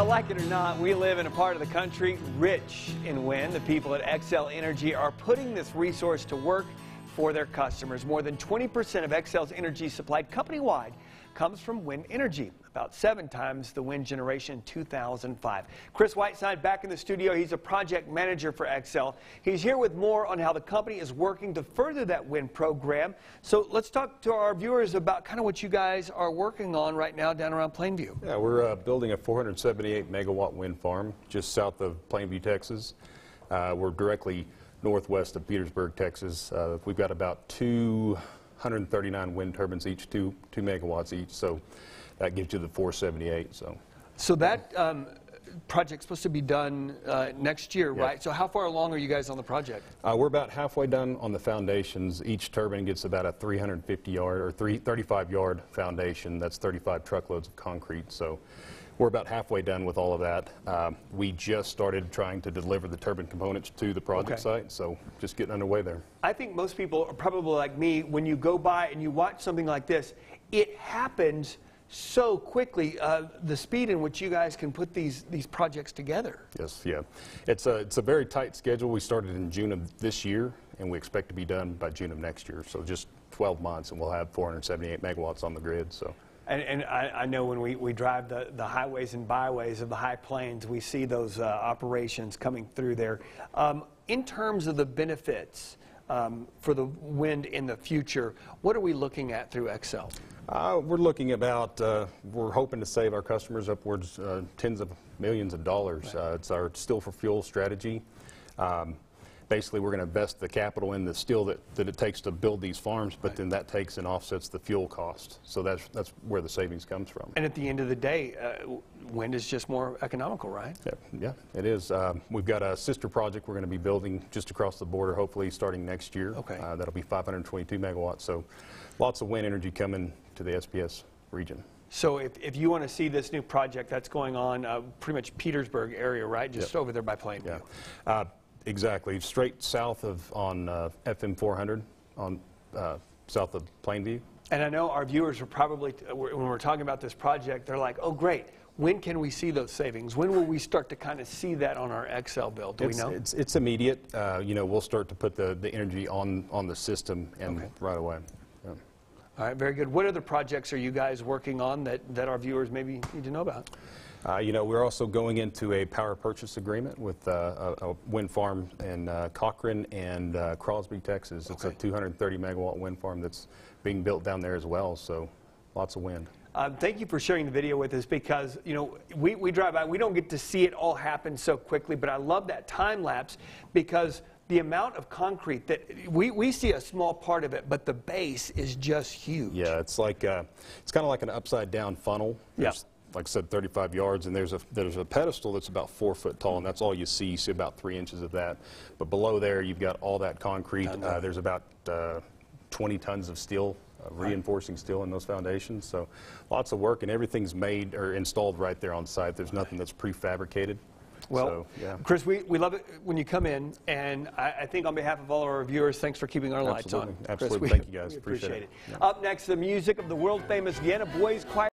Like it or not, we live in a part of the country rich in wind. The people at Xcel Energy are putting this resource to work for their customers. More than 20% of Xcel's energy supplied company-wide comes from wind energy, about 7 times the wind generation in 2005. Chris Whiteside back in the studio. He's a project manager for Xcel. He's here with more on how the company is working to further that wind program. So let's talk to our viewers about kind of what you guys are working on right now down around Plainview. Yeah, we're building a 478 megawatt wind farm just south of Plainview, Texas. We're directly northwest of Petersburg, Texas. We've got about 239 wind turbines each, 2 megawatts each, so that gives you the 478. So that project's supposed to be done next year, yeah. right? So how far along are you guys on the project? We're about halfway done on the foundations. Each turbine gets about a 350 yard or 35 yard foundation. That's 35 truckloads of concrete. So we're about halfway done with all of that. We just started trying to deliver the turbine components to the project site, so just getting underway there. I think most people are probably like me. When you go by and you watch something like this, it happens so quickly, the speed in which you guys can put these projects together. Yes, yeah. It's a very tight schedule. We started in June of this year, and we expect to be done by June of next year. So just 12 months, and we'll have 478 megawatts on the grid. So. And I know when we drive the highways and byways of the high plains, we see those operations coming through there. In terms of the benefits for the wind in the future, what are we looking at through Xcel? We're looking about, we're hoping to save our customers upwards tens of millions of dollars. Right. It's our steel for fuel strategy. Basically, we're going to invest the capital in the steel that it takes to build these farms, but then that takes and offsets the fuel cost. So that's where the savings comes from. And at the end of the day, wind is just more economical, right? Yeah, it is. We've got a sister project we're going to be building just across the border, hopefully starting next year. Okay. That'll be 522 megawatts. So lots of wind energy coming to the SPS region. So if you want to see this new project that's going on, pretty much Petersburg area, right? Just over there by Plainview. Yeah. Exactly, straight south of on FM 400 on south of Plainview. And I know our viewers are probably, when we're talking about this project, they're like, oh great, when can we see those savings? When will we start to kind of see that on our Xcel bill? Do we know? It's immediate. You know, we'll start to put the energy on the system and right away. Yeah. All right, very good. What other projects are you guys working on that our viewers maybe need to know about? You know, we're also going into a power purchase agreement with a wind farm in Cochran and Crosby, Texas. It's a 230 megawatt wind farm that's being built down there as well, so lots of wind. Thank you for sharing the video with us because, you know, we drive by, we don't get to see it all happen so quickly, but I love that time lapse because the amount of concrete that we see a small part of it, but the base is just huge. Yeah, it's like it's kind of like an upside down funnel. Yeah. Like I said, 35 yards, and there's a pedestal that's about 4 foot tall, and that's all you see. You see about 3 inches of that. But below there, you've got all that concrete. There's about 20 tons of steel, reinforcing steel in those foundations. So lots of work, and everything's made or installed right there on site. There's nothing that's prefabricated. Well, so, yeah. Chris, we love it when you come in, and I think on behalf of all of our viewers, thanks for keeping our lights on. Absolutely. Chris, Thank you, guys. We appreciate it. Yeah. Up next, the music of the world-famous Vienna Boys Choir.